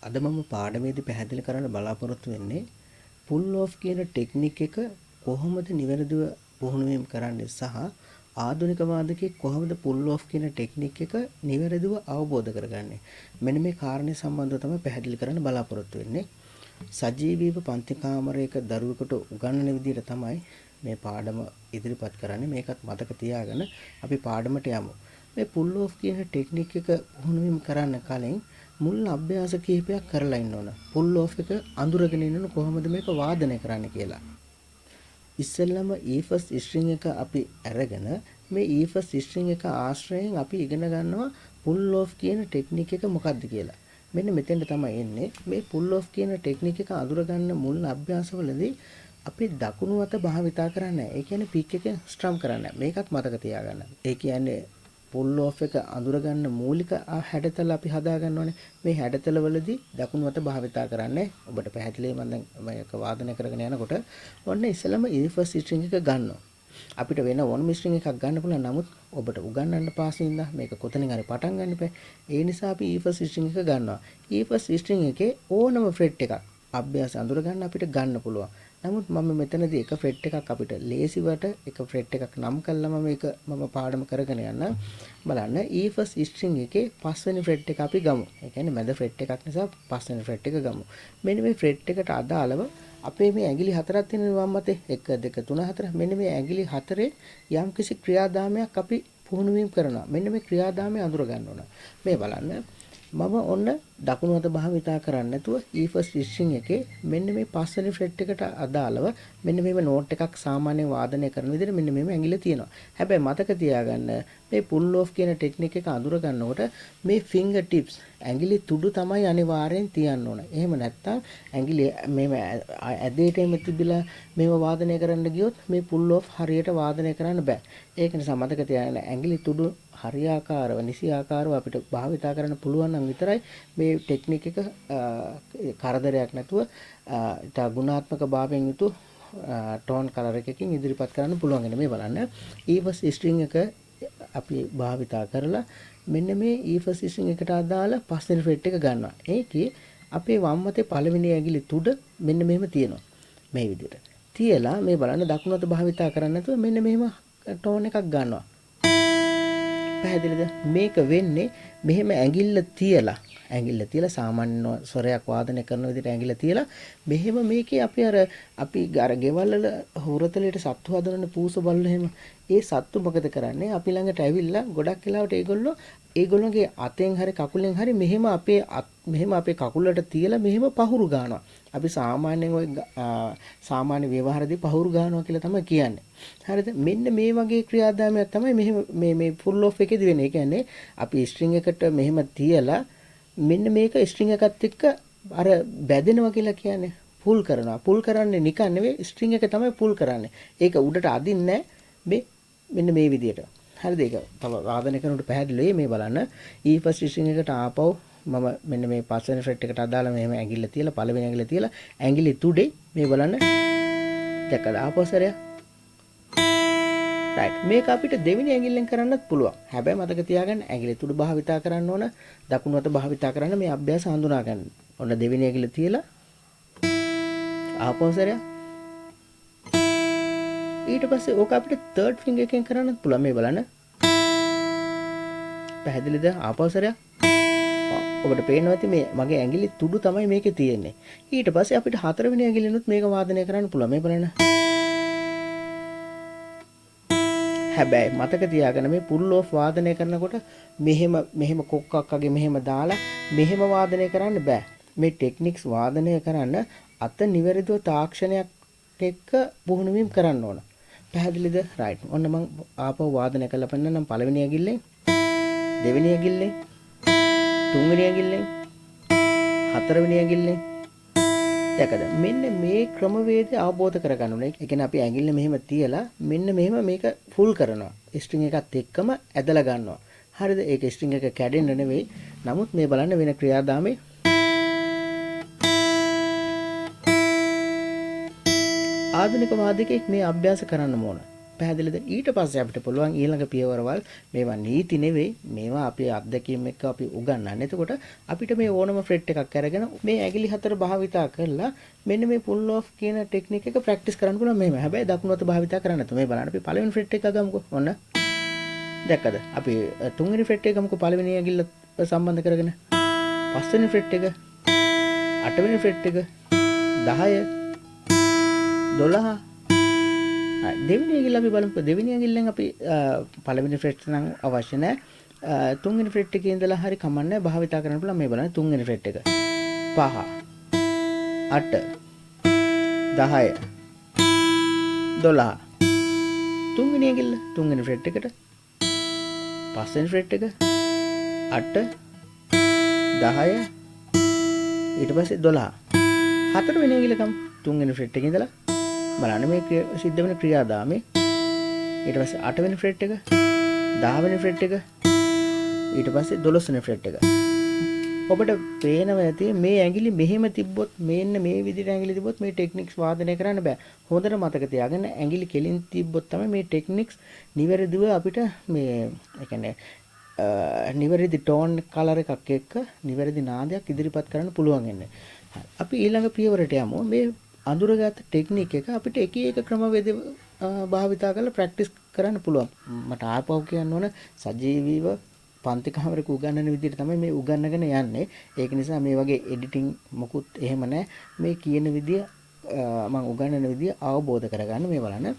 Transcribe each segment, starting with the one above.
අද මම පාඩමේදී පැහැදිලි කරන්න බලාපොරොත්තු වෙන්නේ පුල් ඔෆ් කියන ටෙක්නික් එක කොහොමද නිවැරදිව පුහුණු වීම කරන්නේ සහ ආධුනික වාදකයෙක් කොහොමද පුල් ඔෆ් කියන ටෙක්නික් එක නිවැරදිව අවබෝධ කරගන්නේ. මෙන්න මේ කාරණේ සම්බන්ධව තමයි පැහැදිලි කරන්න බලාපොරොත්තු වෙන්නේ. සජීවීව පන්ති කාමරයක දරුවෙකුට උගන්වන විදිහට තමයි මේ පාඩම ඉදිරිපත් කරන්නේ. මේකත් මතක තියාගෙන අපි පාඩමට යමු. මේ පුල් ඔෆ් කියන ටෙක්නික් එක පුහුණු වීම කරන්න කලින් මුල් අභ්‍යාස කිහිපයක් කරලා ඉන්න ඕන. පුල් ඔෆ් එක අඳුරගෙන ඉන්න කොහොමද මේක වාදනය කරන්න කියලා. ඉස්සෙල්ලම ඊෆස් ස්ට්‍රින්ග් එක අපි අරගෙන මේ ඊෆස් ස්ට්‍රින්ග් එක ආශ්‍රයෙන් අපි ඉගෙන ගන්නවා පුල් ඔෆ් කියන ටෙක්නික් එක මොකක්ද කියලා. මෙන්න මෙතෙන්ට තමයි එන්නේ. මේ පුල් ඔෆ් කියන ටෙක්නික් එක අඳුර ගන්න මුල් අභ්‍යාසවලදී අපි දකුණු අත භාවිතා කරන්නේ. ඒ කියන්නේ පික් එක ස්ට්‍රම් කරන්නේ. මේකත් මතක තියාගන්න. ඒ කියන්නේ පුල් ඔෆ් එක අඳුර ගන්න මූලික හැඩතල අපි හදා ගන්න ඕනේ. මේ හැඩතල වලදී දකුණු අත භාවිතා කරන්නේ. ඔබට පැහැදිලිව මම දැන් මේක වාදනය කරගෙන යනකොට ඔන්න ඉස්සෙල්ලම ඊෆස් ස්ට්‍රින්ග් එක ගන්නවා. අපිට වෙන ඕනම ස්ට්‍රින්ග් එකක් ගන්න පුළුවන්. නමුත් ඔබට උගන්වන්න පාසින් ඉඳලා මේක කොතනින් හරි පටන් ගන්න එපා. ඒ නිසා අපි ඊෆස් ස්ට්‍රින්ග් එක ගන්නවා. ඊෆස් ස්ට්‍රින්ග් එකේ ඕනම ෆ්‍රෙට් එකක් අභ්‍යාස අඳුර ගන්න අපිට ගන්න පුළුවන්. නමුත් මම මෙතනදී එක ෆ්‍රෙට් එකක් අපිට ලේසිවට එක ෆ්‍රෙට් එකක් නම් කළාම මේක මම පාඩම කරගෙන යන්න බලන්න. ඊෆස් ස්ට්‍රින්ග් එකේ පස්වෙනි ෆ්‍රෙට් එක අපි ගමු. ඒ කියන්නේ මැද ෆ්‍රෙට් එකක් නිසා පස්වෙනි ෆ්‍රෙට් එක ගමු. මෙන්න මේ ෆ්‍රෙට් එකට අදාළව අපේ මේ ඇඟිලි හතරක් තියෙන වම් අතේ 1 2 3 4 මෙන්න මේ ඇඟිලි හතරේ යම්කිසි ක්‍රියාදාමයක් අපි පුහුණු වීම කරනවා. මෙන්න මේ ක්‍රියාදාමය අඳුර ගන්න ඕන. මේ බලන්න මම ඔන්න දකුණු අත භාවිතා කරන්නේ නැතුව ඊෆස් ස්ට්‍රින්ග් එකේ මෙන්න මේ පස්වෙනි ෆ්‍රෙට් එකට අදාළව මෙන්න මේව නෝට් එකක් සාමාන්‍යයෙන් වාදනය කරන විදිහට මෙන්න මේව ඇඟිල්ල තියෙනවා. හැබැයි මතක තියාගන්න මේ පුල් ඔෆ් කියන ටෙක්නික් එක අඳුර ගන්නකොට මේ ෆින්ගර් ටිප්ස් ඇඟිලි තුඩු තමයි අනිවාර්යෙන් තියන්න ඕන. එහෙම නැත්නම් ඇඟිලි මේව ඇදේටම තිබිලා මේව වාදනය කරන්න ගියොත් මේ පුල් ඔෆ් හරියට වාදනය කරන්න බෑ. ඒක නිසා මතක තියාගන්න ඇඟිලි තුඩු හරියාකාරව නිසි ආකාරව අපිට භාවිතා කරන්න පුළුවන් නම් විතරයි මේ ටෙක්නික් එක කරදරයක් නැතුව ඉතා ගුණාත්මක භාවයෙන් යුතු ටෝන් කලර් එකකින් ඉදිරිපත් කරන්න පුළුවන් වෙන මේ බලන්න ඊෆස් ස්ට්‍රින්ග් එක අපි භාවිතා කරලා මෙන්න මේ ඊෆස් ස්ට්‍රින්ග් එකට අදාළ පස්වෙනි ෆ්‍රෙට් එක ගන්නවා. ඒකේ අපේ වම් අතේ පළවෙනි ඇඟිලි තුඩ මෙන්න මෙහෙම තියෙනවා. මේ විදිහට. තියලා මේ බලන්න දකුණු අත භාවිතා කරන්නේ නැතුව මෙන්න මෙහෙම ටෝන් එකක් ගන්නවා. පැහැදිලිද? මේක වෙන්නේ මෙහෙම ඇඟිල්ල තියලා සාමාන්‍ය ස්වරයක් වාදනය කරන විදිහට ඇඟිල්ල තියලා මෙහෙම මේකේ අපි අර ගෙවල් වල හොරතලයට සත්තු හදනනේ පූස බලන එහෙම ඒ සත්තු මොකද කරන්නේ? අපි ළඟට ඇවිල්ලා ගොඩක් වෙලාවට ඒගොල්ලෝගේ අතෙන් හරි කකුලෙන් හරි මෙහෙම අපේ කකුලට තියලා මෙහෙම පහුරු ගන්නවා. අපි සාමාන්‍යයෙන් ওই සාමාන්‍ය ව්‍යවහාරදී පහුරු ගන්නවා කියලා තමයි කියන්නේ. හරිද? මෙන්න මේ වගේ ක්‍රියාදාමයක් තමයි මෙහෙම මේ ෆුල් ඔෆ් එකේදී වෙන්නේ. ඒ කියන්නේ අපි ස්ට්‍රින්ග් එකට මෙහෙම තියලා මෙන්න මේක ස්ට්‍රින්ග් එකත් එක්ක අර බැදෙනවා කියලා කියන්නේ. පුල් කරනවා. පුල් කරන්නේ නිකන් නෙවෙයි ස්ට්‍රින්ග් එක තමයි පුල් කරන්නේ. ඒක උඩට අදින්නේ මෙන්න මේ විදියට. හරිද? ඒක තව වාදනය කරනකොට පැහැදිලියි මේ බලන්න. ඊෆස් ස්ට්‍රින්ග් එකට ආපහු මම මෙන්න මේ පස්වෙනි ෆ්‍රෙට් එකට අදාළ මෙහෙම ඇඟිල්ල තියලා පළවෙනි ඇඟිල්ල තියලා ඇඟිලි තුඩේ මේ බලන්න දැක්කද ආපහු සරයක්. රයිට්. මේක අපිට දෙවෙනි ඇඟිල්ලෙන් කරන්නත් පුළුවන්. හැබැයි මතක තියාගන්න ඇඟිලි තුඩ භාවිතා කරන්න ඕන. දකුණු අත භාවිතා කරන්න මේ අභ්‍යාස හඳුනා ගන්න. ඔන්න දෙවෙනි ඇඟිල්ල තියලා ආපහු සරයක්. ඊට පස්සේ ඕක අපිට තර්ඩ් ෆින්ගර් එකෙන් කරන්නත් පුළුවන්. මේ බලන්න. පැහැදිලිද? ආපහු සරයක්. ඔබට පේනවා ඇති මේ මගේ ඇඟිලි තුඩු තමයි මේකේ තියෙන්නේ. ඊට පස්සේ අපිට හතරවෙනි ඇඟිල්ලෙනුත් මේක වාදනය කරන්න පුළුවන්. මේ බලන්න. හැබැයි මතක තියාගන්න මේ පුල් ඔෆ් වාදනය කරනකොට මෙහෙම කොක්කක් වගේ මෙහෙම දාලා මෙහෙම වාදනය කරන්න බෑ. මේ ටෙක්නික්ස් වාදනය කරන්න අත නිවැරදිව තාක්ෂණයක් එක්ක පුහුණු වීම කරන්න ඕන. පැහැදිලිද? රයිට්. ඔන්න මම ආපහු වාදනය කරලා පෙන්නන්නම් පළවෙනි ඇඟිල්ලෙන් දෙවෙනි ඇඟිල්ලෙන් තුන්වෙනි ඇඟිල්ලෙන් හතරවෙනි ඇඟිල්ලෙන් දැකද? මෙන්න මේ ක්‍රමවේදය අවබෝධ කරගන්න ඕනේ. ඒ කියන්නේ අපි ඇඟිල්ල මෙහෙම තියලා මෙන්න මෙහෙම මේක ෆුල් කරනවා. ස්ට්‍රින්ග් එකත් එක්කම ඇදලා ගන්නවා. හරිද? ඒක ස්ට්‍රින්ග් එක කැඩෙන්න නෙවෙයි. නමුත් මේ බලන්න වෙන ක්‍රියාදාමේ ආධුනික වාදකයෙක් මේ අභ්‍යාස කරන්න ඕන. පැහැදිලිද? ඊට පස්සේ අපිට පුළුවන් ඊළඟ පියවරවල් මේවා නීති නෙවෙයි. මේවා අපි අත්දැකීම් එක්ක අපි උගන්වන්නේ. එතකොට අපිට මේ ඕනම ෆ්ලෙට් එකක් අරගෙන මේ ඇඟිලි හතර භාවිතා කරලා මෙන්න මේ පුල් ඔෆ් කියන ටෙක්නික් එක ප්‍රැක්ටිස් කරන්න පුළුවන් මෙහෙම. හැබැයි දකුණු අත භාවිතා කරන්න නැතුව මේ බලන්න අපි පළවෙනි ෆ්ලෙට් එක ගමුකෝ. ඔන්න. දැක්කද? අපි තුන්වෙනි ෆ්ලෙට් එක ගමුකෝ පළවෙනි ඇඟිල්ල සම්බන්ධ කරගෙන. පස්වෙනි ෆ්ලෙට් එක, අටවෙනි ෆ්ලෙට් එක, 10, 12. දෙවෙනි ඇඟිල්ල අපි බලමු. දෙවෙනි ඇඟිල්ලෙන් අපි පළවෙනි ෆ්ලෙට් නම් අවශ්‍ය නැහැ. තුන්වෙනි ෆ්ලෙට් එකේ ඉඳලා හරි කමන්නේ භාවිතා කරන්න පුළුවන්. මේ බලන්න තුන්වෙනි ෆ්ලෙට් එක. 5, 8, 10, 12. තුන්වෙනි ඇඟිල්ල තුන්වෙනි ෆ්ලෙට් එකට. පස්වෙනි ෆ්ලෙට් එක 8, 10, ඊට පස්සේ 12. හතරවෙනි ඇඟිල්ල ගමු. තුන්වෙනි ෆ්ලෙට් එකේ ඉඳලා බලන්න මේ සිද්ධ වෙන ක්‍රියාදාමේ. ඊට පස්සේ 8 වෙනි ෆ්ලෙට් එක, 10 වෙනි ෆ්ලෙට් එක, ඊට පස්සේ 12 වෙනි ෆ්ලෙට් එක. ඔබට පේනවා ඇති මේ ඇඟිලි මෙහෙම තිබ්බොත් මෙන්න මේ විදිහට ඇඟිලි තිබ්බොත් මේ ටෙක්නික්ස් වාදනය කරන්න බෑ. හොඳට මතක තියාගන්න ඇඟිලි කෙලින් තිබ්බොත් තමයි මේ ටෙක්නික්ස් නිවැරදිව අපිට මේ ඒ කියන්නේ නිවැරදි ටෝන් කලර් එකක් එක්ක නිවැරදි නාදයක් ඉදිරිපත් කරන්න පුළුවන් වෙන්නේ. අපි ඊළඟ පියවරට යමු. මේ අඳුරගත් ටෙක්නික් එක අපිට එක එක ක්‍රමවේද භාවිතා කරලා ප්‍රැක්ටිස් කරන්න පුළුවන්. මට ආපහු කියන්න ඕන සජීවීව පන්ති කාමරයක උගන්වන විදිහට තමයි මේ උගන්වගෙන යන්නේ. ඒක නිසා මේ වගේ එඩිටින් මොකුත් එහෙම නැහැ. මේ කියන විදිය මම උගන්වන විදිය අවබෝධ කරගන්න මේ බලන්න.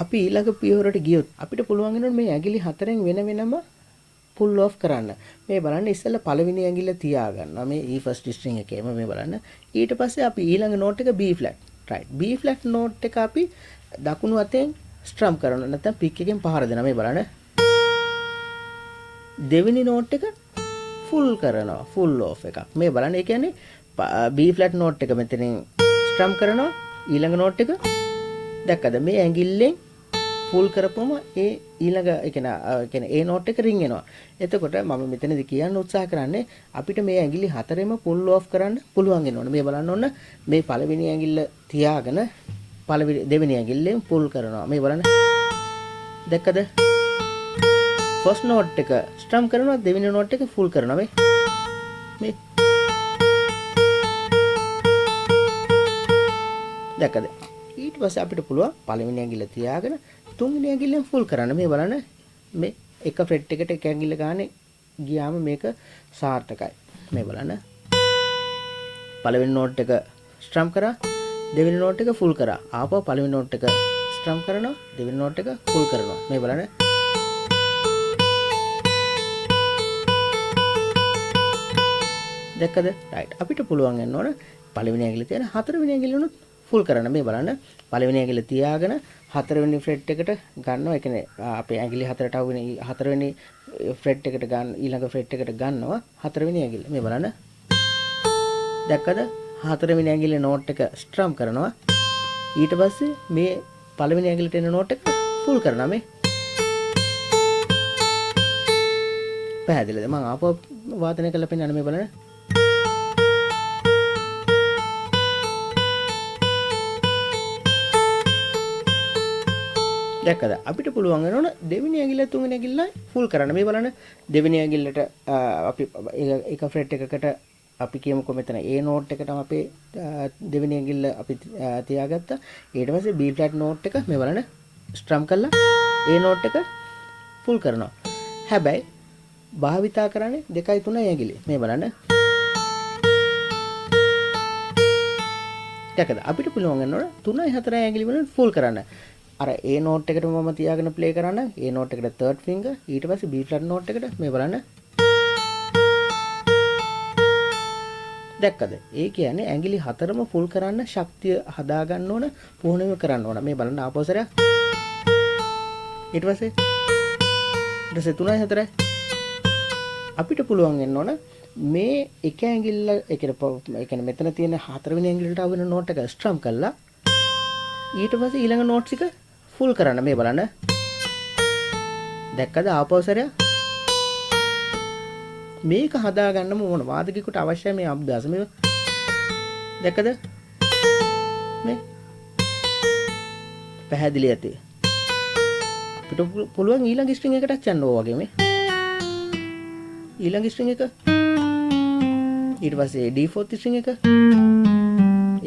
අපි ඊළඟ පියවරට ගියොත් අපිට පුළුවන් වෙනවා මේ ඇඟිලි හතරෙන් වෙන වෙනම පුල් ඔෆ් කරන්න. මේ බලන්න ඉස්සෙල්ලා පළවෙනි ඇඟිල්ල තියාගන්නවා. මේ E ෆස්ට් ස්ට්‍රින්ග් එකේම මේ බලන්න. ඊට පස්සේ අපි ඊළඟ නෝට් එක B flat. right. B flat note එක අපි දකුණු අතෙන් ස්ට්‍රම් කරනවා. නැත්නම් පික් එකෙන් පහර දෙනවා. මේ බලන්න. දෙවෙනි නෝට් එක ෆුල් කරනවා. ෆුල් ඔෆ් එකක්. මේ බලන්න. ඒ කියන්නේ B ෆ්ලැට් නෝට් එක මෙතනින් ස්ට්‍රම් කරනවා. ඊළඟ නෝට් එක දැක්කද? මේ ඇඟිල්ලෙන් ෆුල් කරපුවම ඒ ඊළඟ ඒ කියන්නේ ඒ නෝට් එක රින් එනවා. එතකොට මම මෙතනදී කියන්න උත්සාහ කරන්නේ අපිට මේ ඇඟිලි හතරෙම පුල් ඔෆ් කරන්න පුළුවන් වෙනවනේ. මේ බලන්න ඕන මේ පළවෙනි ඇඟිල්ල තියාගෙන දෙවෙනි ඇඟිල්ලෙන් පුල් කරනවා. මේ බලන්න. දැක්කද? ෆස්ට් නෝට් එක ස්ට්‍රම් කරනවා, දෙවෙනි නෝට් එක ෆුල් කරනවා. මේ දැක්කද? ඊට පස්සේ අපිට පුළුවන් පළවෙනි ඇඟිල්ල තියාගෙන තුන්වෙනි ඇඟිල්ලෙන් ෆුල් කරන්න. මේ බලන්න මේ එක ෆ්‍රෙට් එකට එක ඇඟිල්ල ගානේ ගියාම මේක සාර්ථකයි. මේ බලන්න. පළවෙනි නෝට් එක ස්ට්‍රම් කරා, දෙවෙනි නෝට් එක ෆුල් කරා. ආපහු පළවෙනි නෝට් එක ස්ට්‍රම් කරනවා, දෙවෙනි නෝට් එක ෆුල් කරනවා. මේ බලන්න. දැක්කද? රයිට්. අපිට පුළුවන් වෙන්න ඕන පළවෙනි ඇඟිල්ල තියන හතරවෙනි ඇඟිල්ල උනොත් ෆුල් කරන්න. මේ බලන්න. පළවෙනි ඇඟිල්ල තියාගෙන හතරවෙනි ෆ්‍රෙට් එකට ගන්නවා. ඒ කියන්නේ අපේ ඇඟිලි හතරට අවුනේ හතරවෙනි ෆ්‍රෙට් එකට ගන්න ඊළඟ ෆ්‍රෙට් එකට ගන්නවා හතරවෙනි ඇඟිල්ල. මේ බලන්න. දැක්කද? හතරවෙනි ඇඟිල්ලේ නෝට් එක ස්ට්‍රම් කරනවා. ඊට පස්සේ මේ පළවෙනි ඇඟිල්ලට එන නෝට් එක ෆුල් කරනවා. මේ පැහැදිලිද? මම ආපහු වාදනය කරලා පෙන්නන්න. මේ බලන්න. දැක්කද? අපිට පුළුවන් වෙනවනේ දෙවෙනි ඇඟිල්ල තුන්වෙනි ඇඟිල්ල ෆුල් කරන්න. මේ බලන්න. දෙවෙනි ඇඟිල්ලට අපි එක ෆ්‍රෙට් එකකට අපි කියමුකෝ මෙතන A නෝට් එකටම අපේ දෙවෙනි ඇඟිල්ල අපි තියාගත්තා. ඊට පස්සේ B ෆ්ලැට් නෝට් එක මේ බලන්න ස්ට්‍රම් කරලා A නෝට් එක ෆුල් කරනවා. හැබැයි භාවිතා කරන්නේ 2යි 3යි ඇඟිලි. මේ බලන්න. දැක්කද? අපිට පුළුවන් වෙනවනේ 3යි 4යි ඇඟිලි වලින් ෆුල් කරන්න. අර A නෝට් එකට මම තියාගෙන ප්ලේ කරන්න. A නෝට් එකට third finger, ඊට පස්සේ B flat නෝට් එකට මේ බලන්න. දැක්කද? ඒ කියන්නේ ඇඟිලි හතරම ෆුල් කරන්න ශක්තිය හදා ගන්න ඕන, පුහුණුව කරන්න ඕන. මේ බලන්න ආපස්සට. ඊට පස්සේ 3යි 4යි අපිට පුළුවන් වෙන්න ඕන මේ එක ඇඟිල්ල ඒ කියන්නේ මෙතන තියෙන හතරවෙනි ඇඟිල්ලට ආවෙන නෝට් එක ස්ට්‍රම් කරලා ඊට පස්සේ ඊළඟ නෝට්ස් එක ෆුල් කරන්න. මේ බලන්න. දැක්කද? ආපස්සට මේක හදා ගන්නම ඕන. වාදකිකට අවශ්‍යයි මේ අභ්‍යාස. මේ දැක්කද? මේ පැහැදිලි ඇති. අපිට පුළුවන් ඊළඟ ස්ට්‍රින්ග් එකටත් යන්න ඕවා වගේ මේ. ඊළඟ ස්ට්‍රින්ග් එක. ඊට පස්සේ D4 ස්ට්‍රින්ග් එක.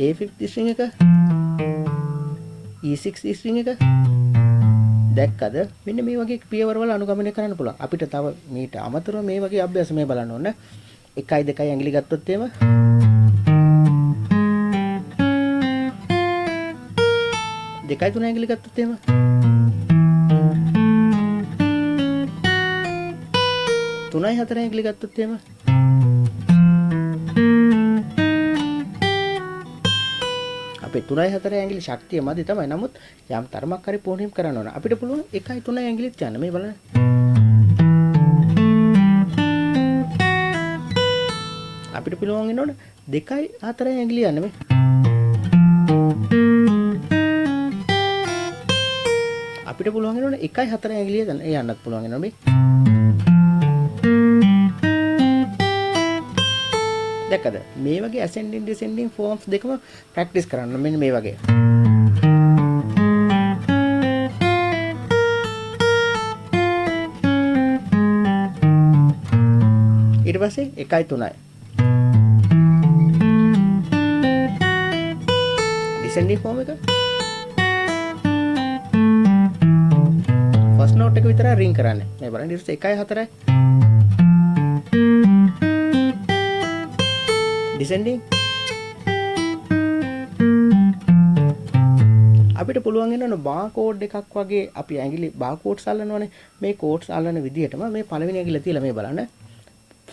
A5 ස්ට්‍රින්ග් එක. E6 ස්ට්‍රින්ග් එක. දැක්කද? මෙන්න මේ වගේ පියවරවල අනුගමනය කරන්න පුළුවන්. අපිට තව මීට අමතරව මේ වගේ අභ්‍යාස මේ බලන්න ඕන. 1යි 2යි ඇඟිලි ගත්තොත් එහෙම 2යි 3යි ඇඟිලි ගත්තොත් එහෙම 3යි 4යි ඇඟිලි ගත්තොත් එහෙම අපේ 3යි 4යි ඇඟිලි ශක්තිය මදි තමයි. නමුත් යම් තරමක් හරි පුහුණුවීම් කරන්න ඕන. අපිට පුළුවන් 1යි 3යි ඇඟිලිත් යන්න. මේ බලන්න. අපිට පුළුවන් වෙනවනේ 2යි 4යි ඇඟිලි යන්න මේ. අපිට පුළුවන් වෙනවනේ 1යි 4යි ඇඟිලි යන්නත් පුළුවන් වෙනවා මේ. දැක්කද? මේ වගේ ascending descending forms දෙකම ප්‍රැක්ටිස් කරන්න. මෙන්න මේ වගේ. ඊට පස්සේ 1යි 3යි. descending form එක. first note එක විතරයි ring කරන්නේ. මේ බලන්න ඊට පස්සේ 1යි 4යි. descending අපිට පුළුවන් වෙනවනේ බාර් කෝඩ් එකක් වගේ අපි ඇඟිලි බාර් කෝඩ්ස් අල්ලනවනේ මේ කෝඩ්ස් අල්ලන විදිහටම මේ පළවෙනි ඇඟිල්ල තියලා මේ බලන්න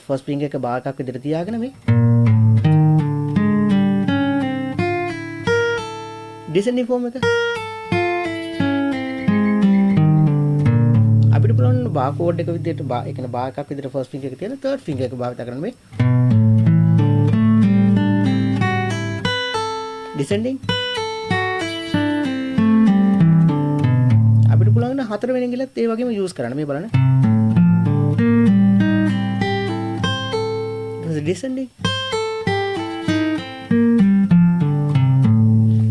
ෆස්ට් ෆින්ගර් එක බාර් එකක් විදිහට තියාගෙන මේ descending form එක අපිට පුළුවන් බාර් කෝඩ් එක විදිහට ඒ කියන්නේ බාර් එකක් විදිහට ෆස්ට් ෆින්ගර් එක තියන තර්ඩ් ෆින්ගර් එක භාවිත කරන මේ descending අපිට පුළුවන් නම් හතරවෙනි ඇඟිල්ලත් ඒ වගේම යූස් කරන්න මේ බලන්න descending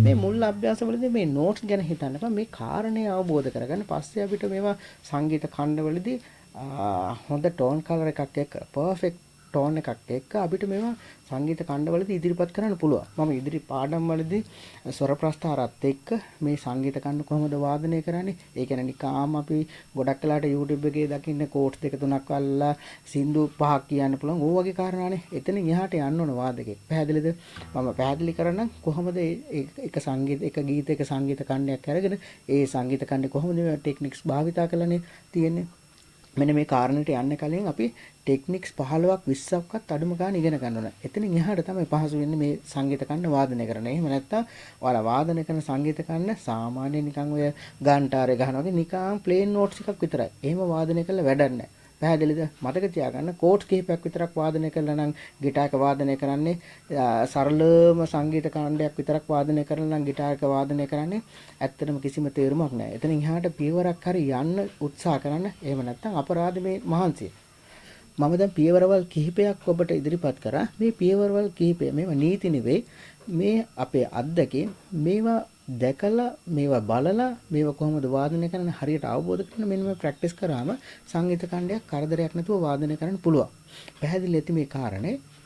මේ මුල් අභ්‍යාසවලදී මේ නෝට්ස් ගැන හිතන්නකම් මේ කාරණේ අවබෝධ කරගන්න පස්සේ අපිට මේවා සංගීත ඛණ්ඩවලදී හොඳ ටෝන් කලර් එකක් එක්ක පර්ෆෙක්ට් ටෝන් එකක් එක්ක අපිට මේවා සංගීත ඛණ්ඩවලදී ඉදිරිපත් කරන්න පුළුවන්. මම ඉදිරි පාඩම්වලදී ස්වර ප්‍රස්ථාරات එක්ක මේ සංගීත ඛණ්ඩ කොහොමද වාදනය කරන්නේ? ඒ කියන්නේ නිකාම අපි ගොඩක් වෙලාට YouTube එකේ දකින්න කෝඩ්ස් දෙක තුනක් අල්ලලා සින්දු පහක් කියන්න පුළුවන්. ඕ වගේ කාරණානේ. එතනින් එහාට යන්න ඕන වාදකෙක්. පැහැදිලිද? මම පැහැදිලි කරන්නම් කොහොමද එක ගීතයක සංගීත ඛණ්ඩයක් අරගෙන ඒ සංගීත ඛණ්ඩේ කොහොමද මේ ටෙක්නික්ස් භාවිතා කරලානේ තියෙන්නේ. මෙන්න මේ කාරණේට යන්න කලින් අපි ටෙක්නික්ස් 15ක් 20ක්වත් අඩුම ගන්න ඉගෙන ගන්න ඕන. එතනින් එහාට තමයි පහසු වෙන්නේ මේ සංගීත ඛණ්ඩ වාදනය කරන්න. එහෙම නැත්නම් ඔයාලා වාදනය කරන සංගීත ඛණ්ඩ සාමාන්‍ය නිකන් ඔය ගාන්ටාරේ ගහනවා වගේ නිකන් ප්ලේන් නෝට්ස් එකක් විතරයි. එහෙම වාදනය කළා වැඩක් නැහැ. පැහැදිලිද? මතක තියාගන්න කෝඩ්ස් කිහිපයක් විතරක් වාදනය කළා නම් ගිටාර් එක වාදනය කරන්නේ සරලම සංගීත ඛණ්ඩයක් විතරක් වාදනය කරලා නම් ගිටාර් එක වාදනය කරන්නේ ඇත්තටම කිසිම තේරුමක් නැහැ. එතනින් එහාට පියවරක් හරි යන්න උත්සාහ කරන්න. එහෙම නැත්නම් අපරාධ මේ මහන්සිය. මම දැන් පියවරවල් කිහිපයක් ඔබට ඉදිරිපත් කරා. මේ පියවරවල් කිහිපය මේවා නීති නෙවෙයි. මේ අපේ අත්දැකීම් මේවා දැකලා මේවා බලලා මේවා කොහොමද වාදනය කරන්න හරියට අවබෝධ කරගෙන මෙන්න මේ ප්‍රැක්ටිස් කරාම සංගීත ඛණ්ඩයක් කරදරයක් නැතුව වාදනය කරන්න පුළුවන්. පැහැදිලි ඇති මේ කාරණේ.